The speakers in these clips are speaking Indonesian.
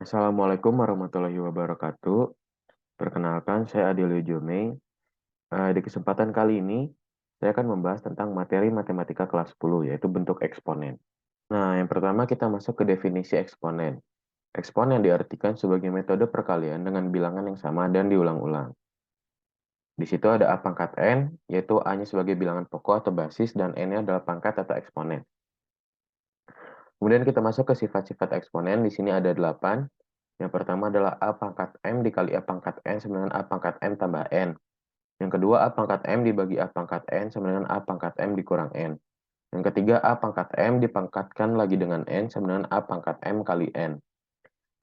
Assalamualaikum warahmatullahi wabarakatuh. Perkenalkan, saya Adelio Jome. Di kesempatan kali ini, saya akan membahas tentang materi matematika kelas 10, yaitu bentuk eksponen. Nah, yang pertama kita masuk ke definisi eksponen. Eksponen diartikan sebagai metode perkalian dengan bilangan yang sama dan diulang-ulang. Di situ ada A pangkat N, yaitu A-nya sebagai bilangan pokok atau basis, dan N-nya adalah pangkat atau eksponen. Kemudian kita masuk ke sifat-sifat eksponen. Di sini ada 8. Yang pertama adalah A pangkat M dikali A pangkat N sama dengan A pangkat M tambah N. Yang kedua, A pangkat M dibagi A pangkat N sama dengan A pangkat M dikurang N. Yang ketiga, A pangkat M dipangkatkan lagi dengan N sama dengan A pangkat M kali N.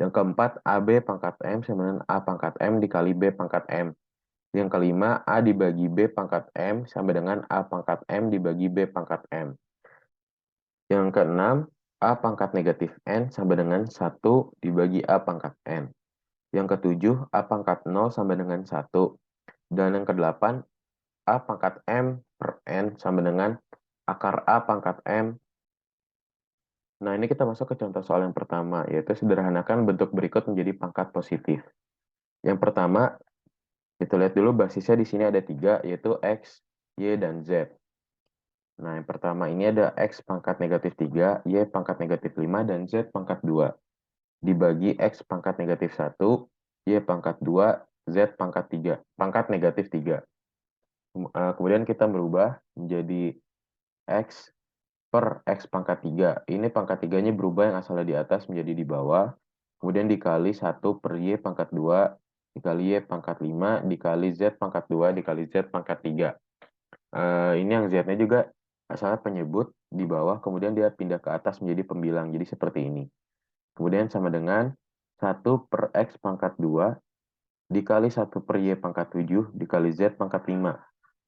Yang keempat, AB pangkat M sama dengan A pangkat M dikali B pangkat M. Yang kelima, A dibagi B pangkat M sama dengan A pangkat M dibagi B pangkat M. Yang keenam, A pangkat negatif N sama dengan 1 dibagi A pangkat N. Yang ketujuh, A pangkat 0 sama dengan 1. Dan yang kedelapan, A pangkat M per N sama dengan akar A pangkat M. Nah, ini kita masuk ke contoh soal yang pertama, yaitu sederhanakan bentuk berikut menjadi pangkat positif. Yang pertama, kita lihat dulu basisnya di sini ada 3, yaitu X, Y, dan Z. Nah, yang pertama ini ada X pangkat negatif 3, Y pangkat negatif 5, dan Z pangkat 2. Dibagi X pangkat negatif 1, Y pangkat 2, Z pangkat 3, pangkat negatif 3. Kemudian kita merubah menjadi X per X pangkat 3. Ini pangkat 3-nya berubah yang asalnya di atas menjadi di bawah. Kemudian dikali 1 per Y pangkat 2, dikali Y pangkat 5, dikali Z pangkat 2, dikali Z pangkat 3. Ini yang Z-nya juga asalnya penyebut di bawah, kemudian dia pindah ke atas menjadi pembilang. Jadi seperti ini. Kemudian sama dengan 1 per X pangkat 2, dikali 1 per Y pangkat 7, dikali Z pangkat 5.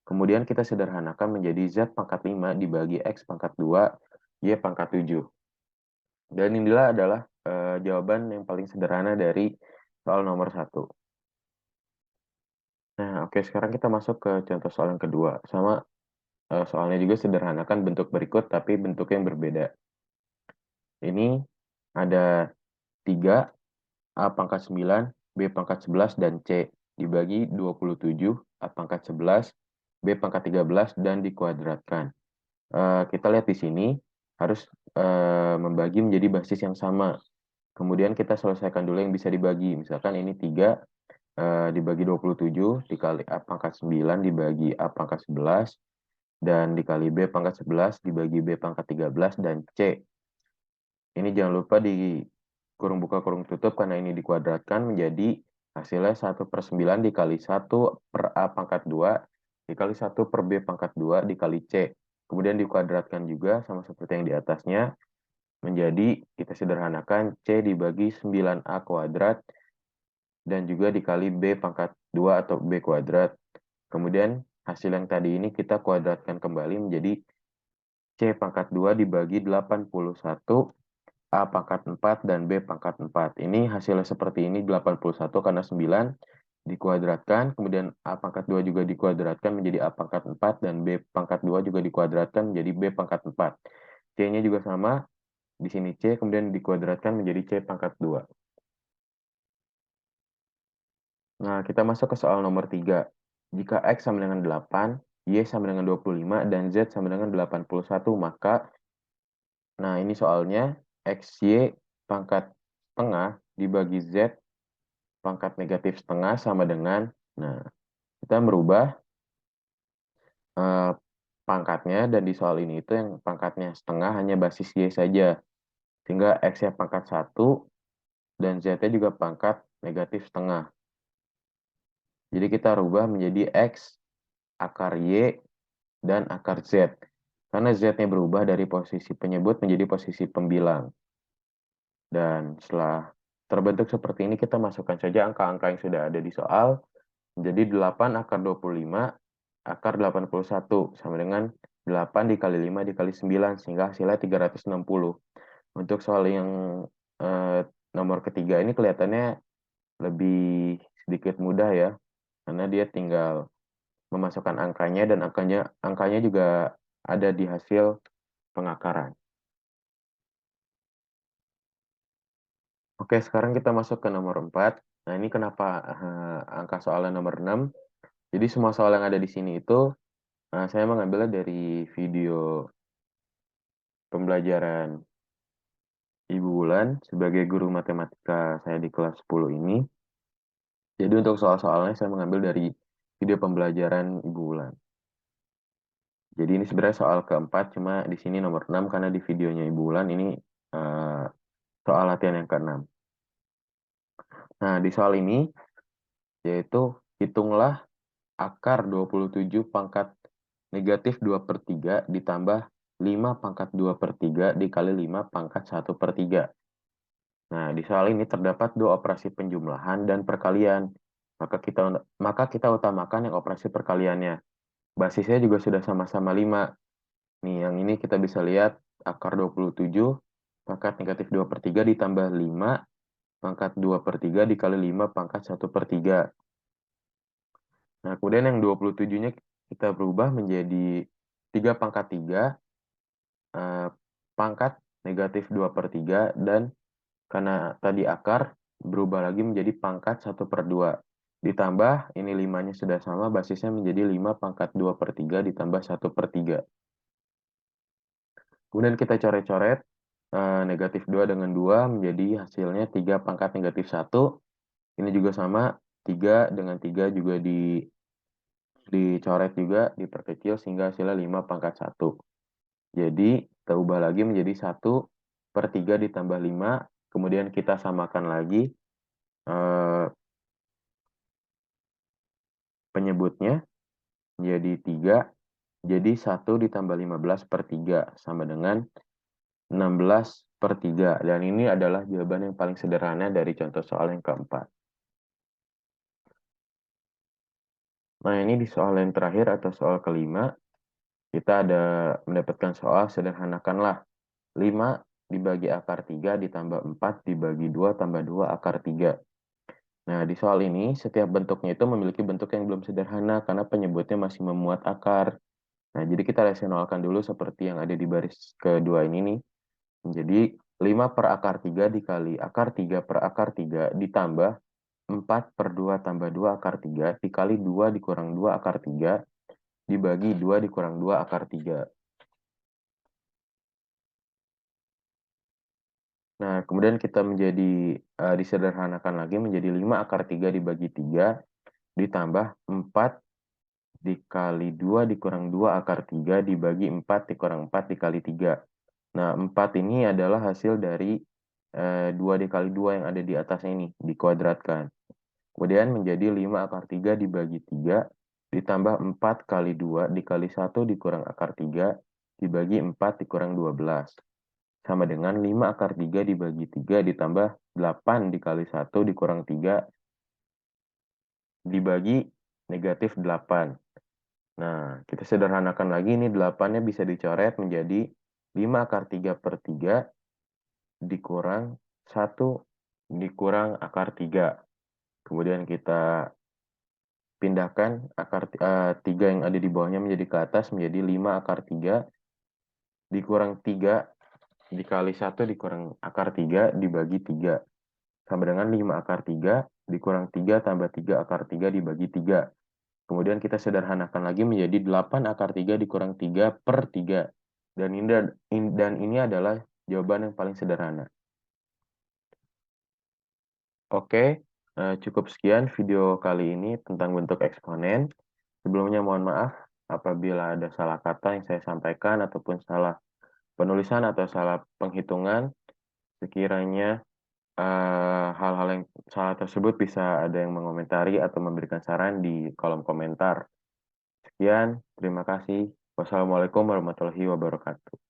Kemudian kita sederhanakan menjadi Z pangkat 5 dibagi X pangkat 2, Y pangkat 7. Dan inilah adalah jawaban yang paling sederhana dari soal nomor 1. Nah, oke, sekarang kita masuk ke contoh soal yang kedua. Sama soalnya juga sederhanakan bentuk berikut, tapi bentuk yang berbeda. Ini ada 3, A pangkat 9, B pangkat 11, dan C. Dibagi 27, A pangkat 11, B pangkat 13, dan dikuadratkan. Kita lihat di sini harus membagi menjadi basis yang sama. Kemudian kita selesaikan dulu yang bisa dibagi. Misalkan ini 3 dibagi 27 dikali A pangkat 9 dibagi A pangkat 11 dan dikali B pangkat 11 dibagi B pangkat 13 dan C. Ini jangan lupa di kurung buka kurung tutup karena ini dikuadratkan menjadi hasilnya 1 per 9 dikali 1 per A pangkat 2 dikali 1 per B pangkat 2 dikali C. Kemudian dikuadratkan juga sama seperti yang di atasnya menjadi kita sederhanakan C dibagi 9A kuadrat dan juga dikali B pangkat 2 atau B kuadrat. Kemudian hasil yang tadi ini kita kuadratkan kembali menjadi C pangkat 2 dibagi 81 A pangkat 4 dan B pangkat 4. Ini hasilnya seperti ini 81 karena 9 dikuadratkan, kemudian A pangkat 2 juga dikuadratkan menjadi A pangkat 4 dan B pangkat 2 juga dikuadratkan menjadi B pangkat 4. C-nya juga sama, di sini C kemudian dikuadratkan menjadi C pangkat 2. Nah, kita masuk ke soal nomor 3. Jika X sama dengan 8, Y sama dengan 25, dan Z sama dengan 81, maka, nah ini soalnya, XY pangkat setengah dibagi Z pangkat negatif setengah sama dengan, nah, kita merubah pangkatnya, dan di soal ini itu yang pangkatnya setengah hanya basis Y saja. Sehingga X-nya pangkat 1, dan Z-nya juga pangkat negatif setengah. Jadi kita rubah menjadi X akar Y dan akar Z. Karena Z-nya berubah dari posisi penyebut menjadi posisi pembilang. Dan setelah terbentuk seperti ini, kita masukkan saja angka-angka yang sudah ada di soal. Jadi 8 akar 25 akar 81 sama dengan 8 dikali 5 dikali 9, sehingga hasilnya 360. Untuk soal yang nomor ketiga ini kelihatannya lebih sedikit mudah ya, karena dia tinggal memasukkan angkanya dan angkanya juga ada di hasil pengakaran. Oke, sekarang kita masuk ke nomor 4. Nah, ini kenapa angka soalnya nomor 6? Jadi semua soal yang ada di sini itu saya mengambilnya dari video pembelajaran Ibu Wulan sebagai guru matematika saya di kelas 10 ini. Jadi untuk soal-soalnya saya mengambil dari video pembelajaran Ibu Wulan. Jadi ini sebenarnya soal keempat, cuma di sini nomor 6 karena di videonya Ibu Wulan ini eh, soal latihan yang keenam. Nah, di soal ini yaitu hitunglah akar 27 pangkat negatif 2 per 3 ditambah 5 pangkat 2 per 3 dikali 5 pangkat 1 per 3. Nah, di soal ini terdapat dua operasi penjumlahan dan perkalian. Maka kita utamakan yang operasi perkaliannya. Basisnya juga sudah sama-sama 5. Nih, yang ini kita bisa lihat akar 27 pangkat negatif 2 per 3 ditambah 5 pangkat 2 per 3 dikali 5 pangkat 1 per 3. Nah, kemudian yang 27-nya kita berubah menjadi 3 pangkat 3 eh, pangkat negatif 2 per 3 dan karena tadi akar berubah lagi menjadi pangkat 1 per 2. Ditambah ini 5-nya sudah sama, basisnya menjadi 5 pangkat 2 per 3 ditambah 1 per 3. Kemudian kita coret-coret negatif 2 dengan 2 menjadi hasilnya 3 pangkat negatif 1. Ini juga sama, 3 dengan 3 juga dicoret juga, diperkecil sehingga hasilnya 5 pangkat 1. Jadi kita ubah lagi menjadi 1 per 3 ditambah 5. Kemudian kita samakan lagi eh, penyebutnya menjadi 3. Jadi 1 ditambah 15 per 3 sama dengan 16 per 3. Dan ini adalah jawaban yang paling sederhana dari contoh soal yang keempat. Nah, ini di soal yang terakhir atau soal kelima, kita ada mendapatkan soal sederhanakanlah 5 dibagi akar 3 ditambah 4 dibagi 2 tambah 2 akar 3. Nah, di soal ini, setiap bentuknya itu memiliki bentuk yang belum sederhana karena penyebutnya masih memuat akar. Nah, jadi kita rasionalkan dulu seperti yang ada di baris kedua ini nih. Jadi, 5 per akar 3 dikali akar 3 per akar 3 ditambah 4 per 2 tambah 2 akar 3 dikali 2 dikurang 2 akar 3 dibagi 2 dikurang 2 akar 3. Nah, kemudian kita disederhanakan lagi menjadi 5 akar 3 dibagi 3 ditambah 4 dikali 2 dikurang 2 akar 3 dibagi 4 dikurang 4 dikali 3. Nah, 4 ini adalah hasil dari 2 dikali 2 yang ada di atas ini, dikuadratkan. Kemudian menjadi 5 akar 3 dibagi 3 ditambah 4 kali 2 dikali 1 dikurang akar 3 dibagi 4 dikurang 12. Sama dengan 5 akar 3 dibagi 3 ditambah 8 dikali 1 dikurang 3 dibagi negatif 8. Nah, kita sederhanakan lagi, ini 8-nya bisa dicoret menjadi 5 akar 3 per 3 dikurang 1 dikurang akar 3. Kemudian kita pindahkan akar 3 yang ada di bawahnya menjadi ke atas, menjadi 5 akar 3 dikurang 3 dikali 1 dikurang akar 3 dibagi 3. Sama dengan 5 akar 3 dikurang 3 tambah 3 akar 3 dibagi 3. Kemudian kita sederhanakan lagi menjadi 8 akar 3 dikurang 3 per 3. Dan ini adalah jawaban yang paling sederhana. Oke, cukup sekian video kali ini tentang bentuk eksponen. Sebelumnya mohon maaf apabila ada salah kata yang saya sampaikan ataupun salah penulisan atau salah penghitungan. Sekiranya hal-hal yang salah tersebut bisa ada yang mengomentari atau memberikan saran di kolom komentar. Sekian, terima kasih. Wassalamualaikum warahmatullahi wabarakatuh.